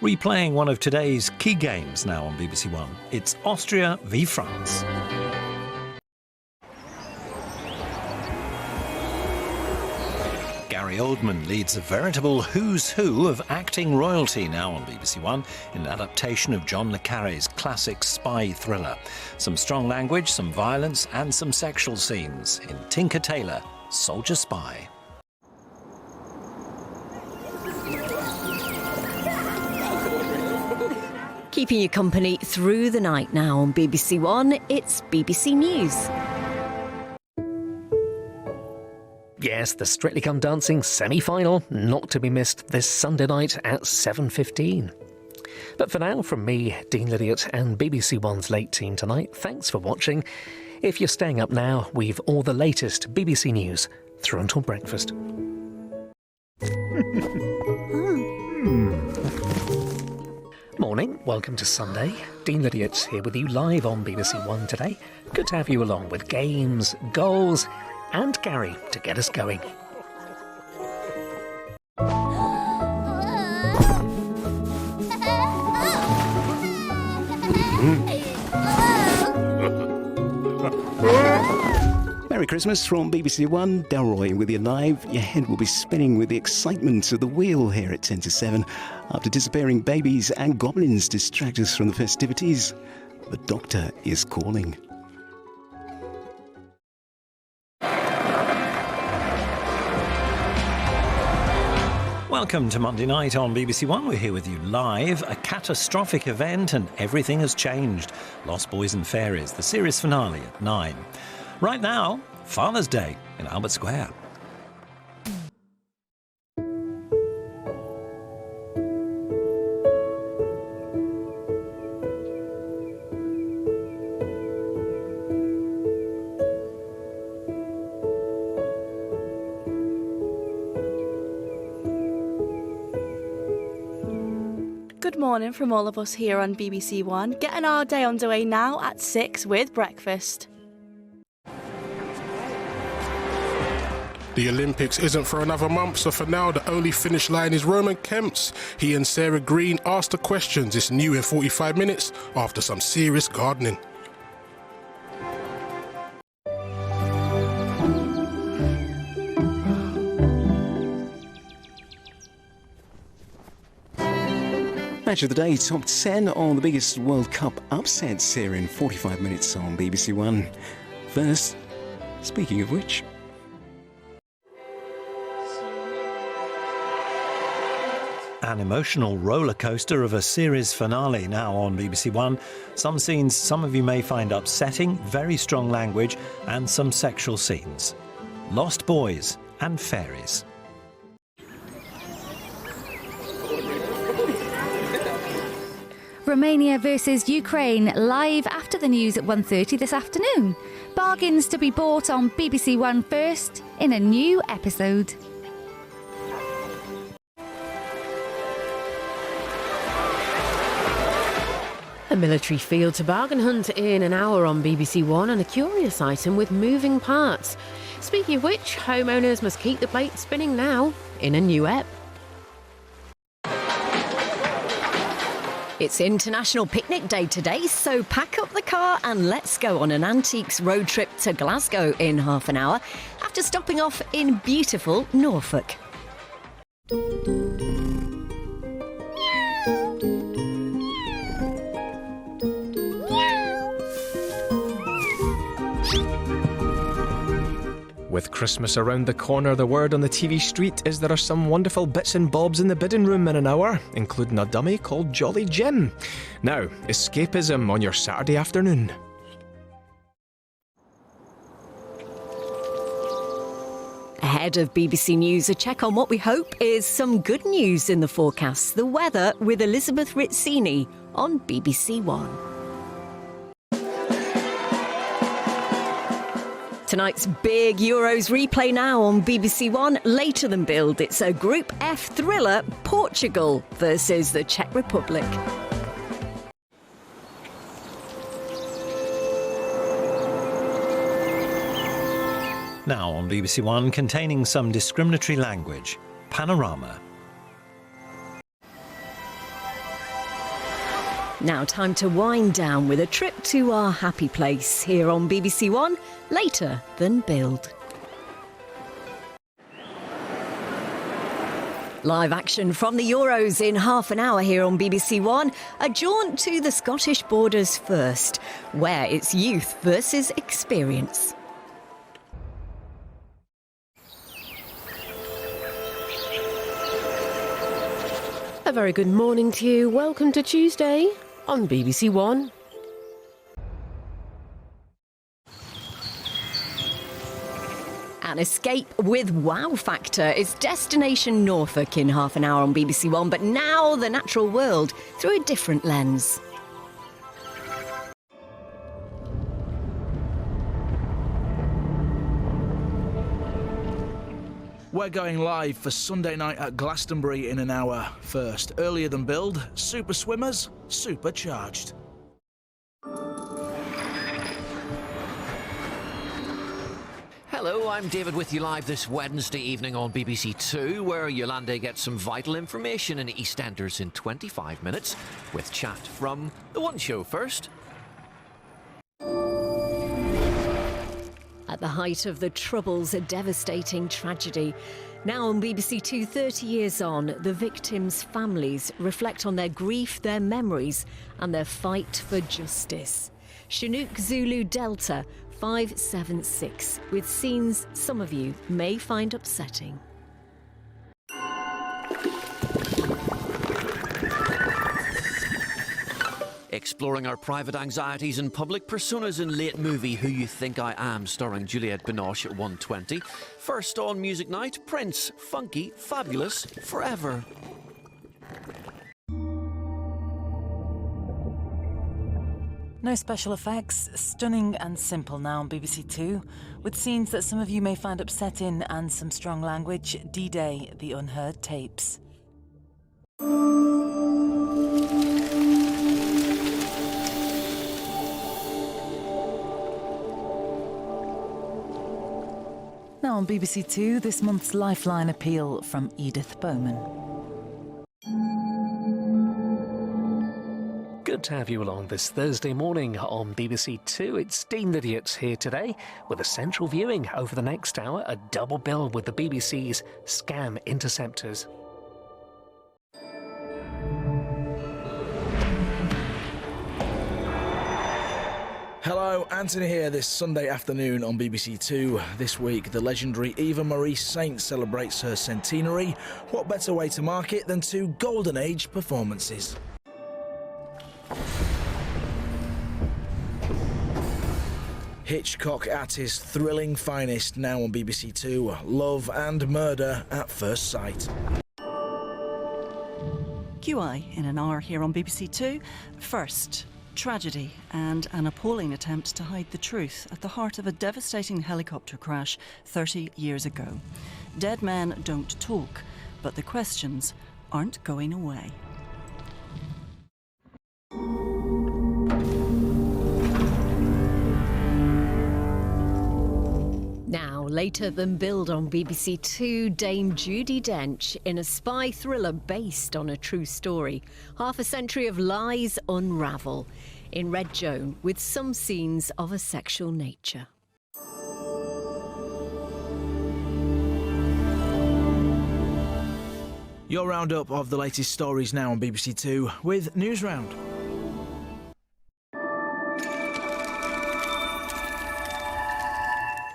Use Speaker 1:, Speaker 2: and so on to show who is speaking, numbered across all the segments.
Speaker 1: replaying one of today's key games now on BBC One. It's Austria v France. Gary Oldman leads a veritable who's who of acting royalty now on BBC One in an adaptation of John le Carré's classic spy thriller. Some strong language, some violence and some sexual scenes in Tinker Tailor, Soldier Spy.
Speaker 2: Keeping you company through the night now on BBC One, it's BBC News.
Speaker 3: Yes, the Strictly Come Dancing semi-final, not to be missed this Sunday night at 7:15. But for now, from me, Dean Lydiot, and BBC One's Late Team Tonight, thanks for watching. If you're staying up now, we've all the latest BBC News through until breakfast. Morning, welcome to Sunday. Dean Lydiot here with you live on BBC One today. Good to have you along with games, goals, and Gary to get us going.
Speaker 4: Merry Christmas from BBC One. Delroy with you live. Your head will be spinning with the excitement of the wheel here at 10 to 7. After disappearing babies and goblins distract us from the festivities, the doctor is calling.
Speaker 1: Welcome to Monday night on BBC One. We're here with you live. A catastrophic event and everything has changed. Lost Boys and Fairies, the series finale at 9. Right now, Father's Day in Albert Square.
Speaker 5: Good morning from all of us here on BBC One, getting our day underway now at 6 with breakfast.
Speaker 6: The Olympics isn't for another month, so for now the only finish line is Roman Kemp's. He and Sarah Green asked the questions. It's new in 45 minutes after some serious gardening.
Speaker 4: Match of the day, top 10 on the biggest World Cup upsets here in 45 minutes on BBC One. First, speaking of which...
Speaker 1: An emotional roller coaster of a series finale now on BBC One. Some scenes some of you may find upsetting, very strong language and some sexual scenes. Lost Boys and Fairies.
Speaker 7: Romania versus Ukraine, live after the news at 1:30 this afternoon. Bargains to be bought on BBC One first in a new episode.
Speaker 8: A military field to bargain hunt in an hour on BBC One, and a curious item with moving parts. Speaking of which, homeowners must keep the plate spinning now in a new ep.
Speaker 2: It's International Picnic Day today, so pack up the car and let's go on an antiques road trip to Glasgow in half an hour after stopping off in beautiful Norfolk.
Speaker 9: With Christmas around the corner, the word on the TV street is there are some wonderful bits and bobs in the bidding room in an hour, including a dummy called Jolly Jim. Now, escapism on your Saturday afternoon.
Speaker 2: Ahead of BBC News, a check on what we hope is some good news in the forecast. The weather with Elizabeth Rizzini on BBC One. Tonight's big Euros replay now on BBC One. Later than billed, it's a Group F thriller, Portugal versus the Czech Republic.
Speaker 1: Now on BBC One, containing some discriminatory language. Panorama.
Speaker 2: Now time to wind down with a trip to our happy place here on BBC One, later than Build. Live action from the Euros in half an hour here on BBC One. A jaunt to the Scottish borders first, where it's youth versus experience.
Speaker 8: A very good morning to you. Welcome to Tuesday on BBC One.
Speaker 2: An escape with wow factor is Destination Norfolk in half an hour on BBC One, but now the natural world through a different lens.
Speaker 10: We're going live for Sunday night at Glastonbury in an hour. First, earlier than Build, super swimmers, supercharged.
Speaker 11: Hello, I'm David with you live this Wednesday evening on BBC Two, where Yolande gets some vital information in EastEnders in 25 minutes, with chat from The One Show first.
Speaker 2: At the height of the Troubles, a devastating tragedy. Now on BBC Two, 30 years on, the victims' families reflect on their grief, their memories and their fight for justice. Chinook Zulu Delta 576, with scenes some of you may find upsetting.
Speaker 11: Exploring our private anxieties and public personas in late movie Who You Think I Am, starring Juliette Binoche at 1:20. First on Music Night, Prince, Funky, Fabulous, Forever.
Speaker 12: No special effects, stunning and simple now on BBC Two, with scenes that some of you may find upsetting and some strong language. D-Day, the unheard tapes. Now on BBC Two, this month's Lifeline appeal from Edith Bowman.
Speaker 3: Good to have you along this Thursday morning on BBC Two. It's Dean Lydiot here today with a central viewing over the next hour, a double bill with the BBC's Scam Interceptors.
Speaker 10: Hello, Anthony here this Sunday afternoon on BBC Two. This week, the legendary Eva Marie Saint celebrates her centenary. What better way to mark it than two Golden Age performances? Hitchcock at his thrilling finest now on BBC Two. Love and murder at first sight.
Speaker 13: QI in an hour here on BBC Two. First, tragedy and an appalling attempt to hide the truth at the heart of a devastating helicopter crash 30 years ago. Dead men don't talk, but the questions aren't going away.
Speaker 2: Now, later than Build on BBC Two, Dame Judi Dench in a spy thriller based on a true story. Half a century of lies unravel. In Red Joan, with some scenes of a sexual nature.
Speaker 10: Your roundup of the latest stories now on BBC Two with News Round.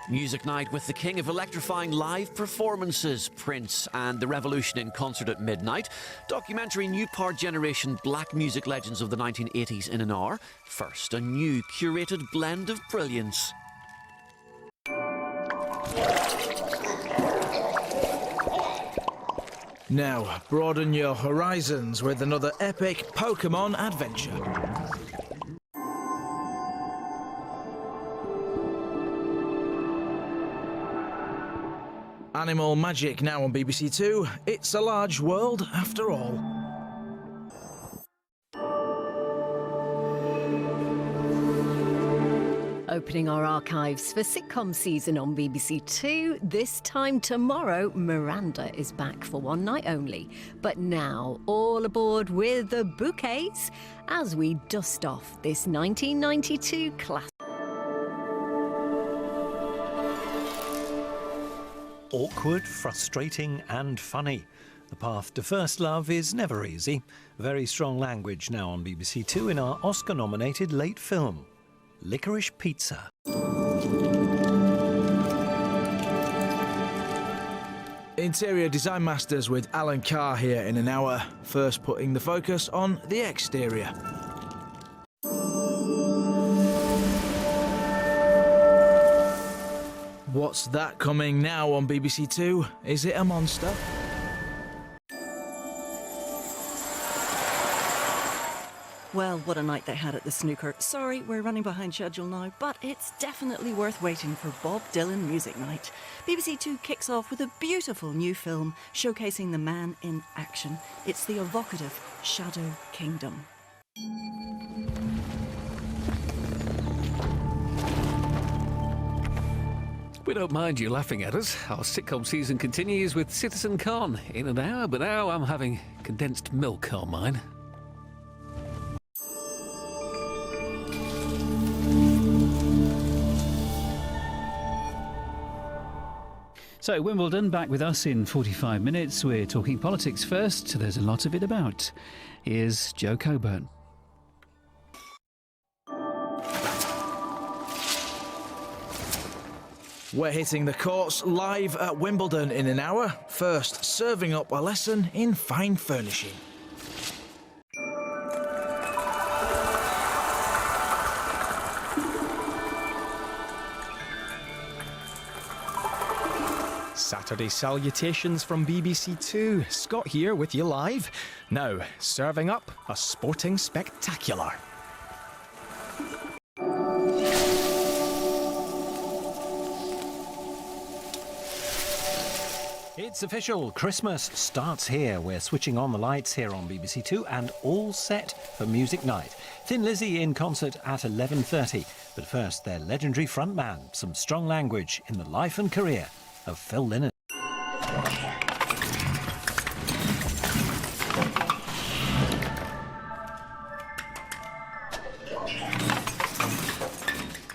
Speaker 11: Music Night with the king of electrifying live performances, Prince and the Revolution in concert at midnight. Documentary Newport Generation Black Music Legends of the 1980s in an hour. First, a new curated blend of brilliance.
Speaker 10: Now, broaden your horizons with another epic Pokemon adventure. Animal Magic now on BBC Two. It's a large world after all.
Speaker 2: Opening our archives for sitcom season on BBC Two. This time tomorrow, Miranda is back for one night only. But now, all aboard with the bouquets as we dust off this 1992 classic.
Speaker 1: Awkward, frustrating and funny. The path to first love is never easy. Very strong language now on BBC Two in our Oscar-nominated late film, Licorice Pizza.
Speaker 10: Interior Design Masters with Alan Carr here in an hour. First putting the focus on the exterior. What's that coming now on BBC Two? Is it a monster?
Speaker 13: Well, what a night they had at the snooker. Sorry, we're running behind schedule now, but it's definitely worth waiting for Bob Dylan Music Night. BBC Two kicks off with a beautiful new film showcasing the man in action. It's the evocative Shadow Kingdom.
Speaker 14: We don't mind you laughing at us. Our sitcom season continues with Citizen Con in an hour, but now I'm having condensed milk on mine.
Speaker 15: So, Wimbledon back with us in 45 minutes. We're talking politics first. There's a lot of it about. Here's Joe Coburn.
Speaker 10: We're hitting the courts live at Wimbledon in an hour. First, serving up a lesson in fine furnishing.
Speaker 9: Saturday salutations from BBC Two. Scott here with you live. Now, serving up a sporting spectacular.
Speaker 1: It's official. Christmas starts here. We're switching on the lights here on BBC Two and all set for music night. Thin Lizzy in concert at 11:30. But first, their legendary frontman, some strong language in the life and career of Phil Lynott.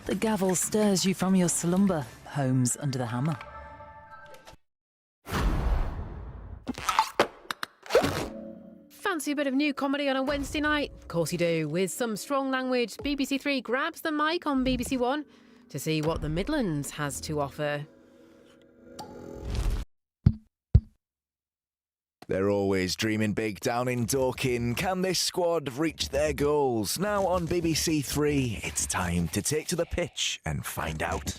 Speaker 12: The gavel stirs you from your slumber. Holmes under the hammer.
Speaker 8: Fancy a bit of new comedy on a Wednesday night? Of course you do. With some strong language, BBC Three grabs the mic on BBC One to see what the Midlands has to offer.
Speaker 16: They're always dreaming big down in Dorking. Can this squad reach their goals? Now on BBC Three, it's time to take to the pitch and find out.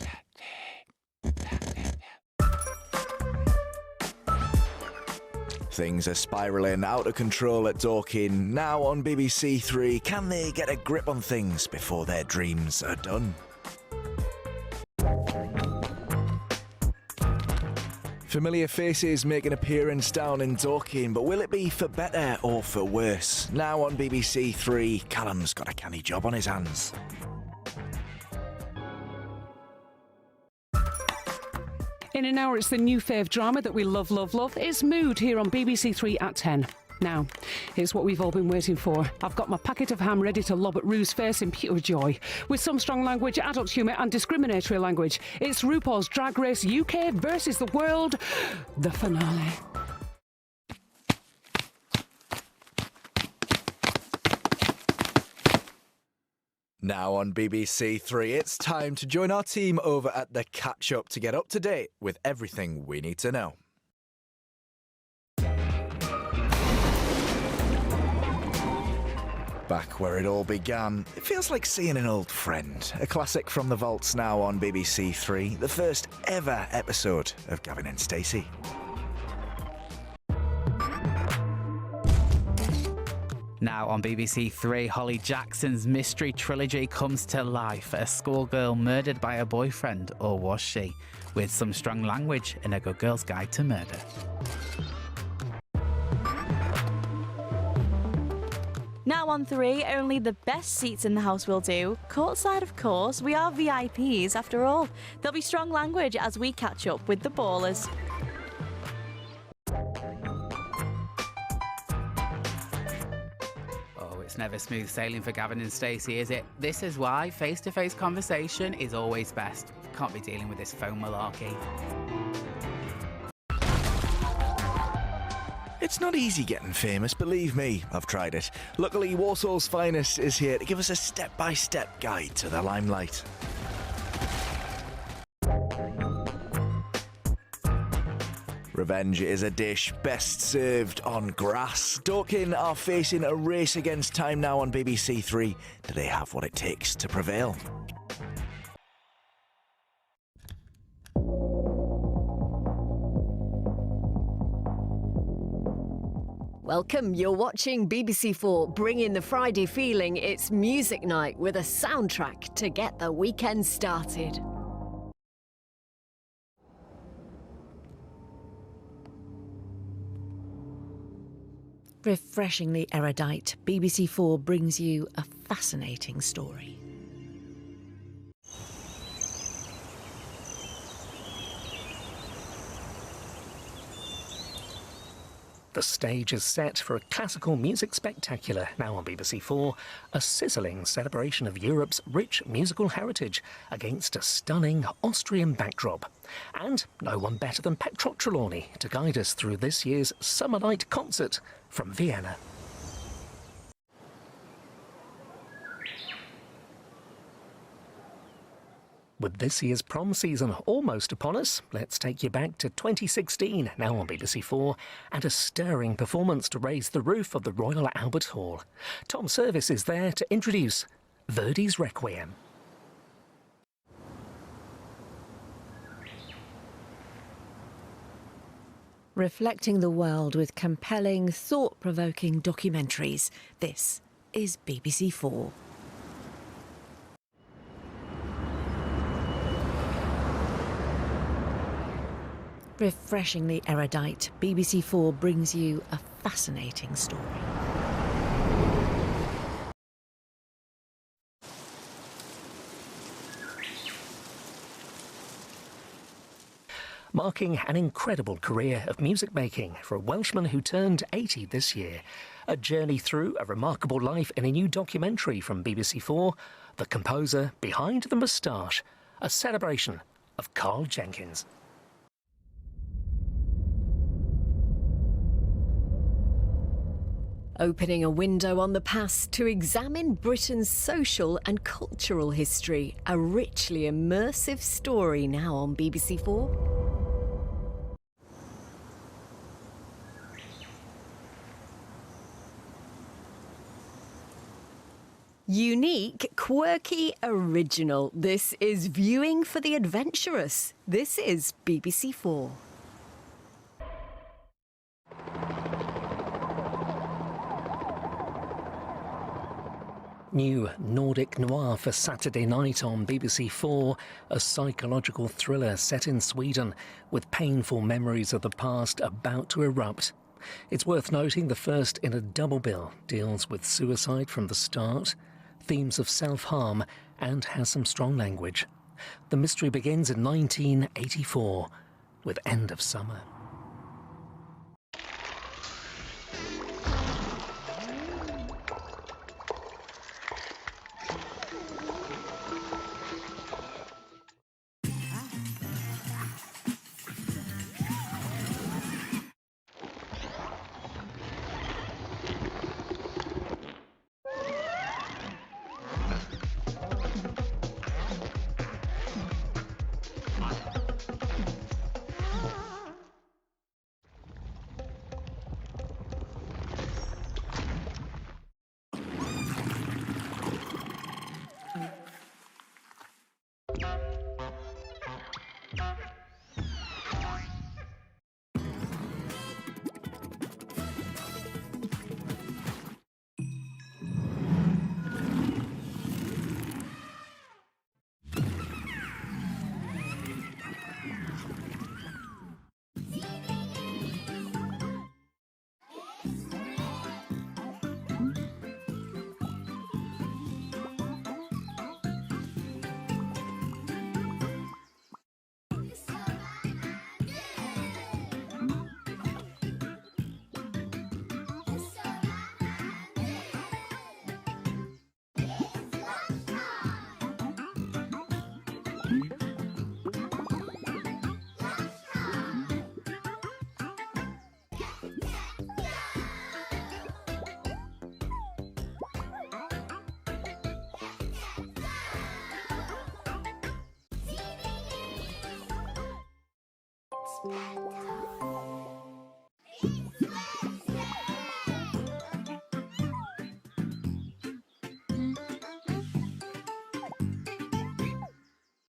Speaker 16: Things are spiralling out of control at Dorking. Now on BBC Three, can they get a grip on things before their dreams are done? Familiar faces make an appearance down in Dorking, but will it be for better or for worse? Now on BBC Three, Callum's got a canny job on his hands.
Speaker 17: In an hour, it's the new fave drama that we love, love, love. It's Mood here on BBC Three at 10. Now, here's what we've all been waiting for. I've got my packet of ham ready to lob at Rue's face in pure joy. With some strong language, adult humour and discriminatory language. It's RuPaul's Drag Race UK versus the world, the finale.
Speaker 16: Now on BBC Three, it's time to join our team over at The Catch-Up to get up to date with everything we need to know. Back where it all began, it feels like seeing an old friend. A classic from the vaults now on BBC Three, the first ever episode of Gavin and Stacey.
Speaker 18: Now on BBC Three, Holly Jackson's mystery trilogy comes to life. A schoolgirl murdered by her boyfriend, or was she? With some strong language in A Good Girl's Guide to Murder.
Speaker 5: Now on 3, only the best seats in the house will do. Courtside, of course, we are VIPs after all. There'll be strong language as we catch up with the ballers.
Speaker 18: It's never smooth sailing for Gavin and Stacey, is it? This is why face-to-face conversation is always best. Can't be dealing with this phone malarkey.
Speaker 16: It's not easy getting famous, believe me. I've tried it. Luckily, Warsaw's Finest is here to give us a step-by-step guide to the limelight. Revenge is a dish best served on grass. Dorking are facing a race against time now on BBC Three. Do they have what it takes to prevail?
Speaker 2: Welcome, you're watching BBC 4, bringing the Friday feeling. It's music night with a soundtrack to get the weekend started. Refreshingly erudite, BBC 4 brings you a fascinating story.
Speaker 3: The stage is set for a classical music spectacular, now on BBC 4, a sizzling celebration of Europe's rich musical heritage against a stunning Austrian backdrop. And no one better than Petrot Trelawney to guide us through this year's Summer Night concert from Vienna. With this year's prom season almost upon us, let's take you back to 2016, now on BBC 4, and a stirring performance to raise the roof of the Royal Albert Hall. Tom Service is there to introduce Verdi's Requiem.
Speaker 2: Reflecting the world with compelling, thought-provoking documentaries, this is BBC 4. Refreshingly erudite, BBC 4 brings you a fascinating story.
Speaker 3: Marking an incredible career of music making for a Welshman who turned 80 this year. A journey through a remarkable life in a new documentary from BBC 4, The Composer Behind the Moustache, a celebration of Carl Jenkins.
Speaker 2: Opening a window on the past to examine Britain's social and cultural history, a richly immersive story now on BBC 4. Unique, quirky, original. This is viewing for the adventurous. This is BBC 4.
Speaker 3: New Nordic noir for Saturday night on BBC 4, a psychological thriller set in Sweden with painful memories of the past about to erupt. It's worth noting the first in a double bill deals with suicide from the start, themes of self-harm, and has some strong language. The mystery begins in 1984 with End of Summer.
Speaker 19: It's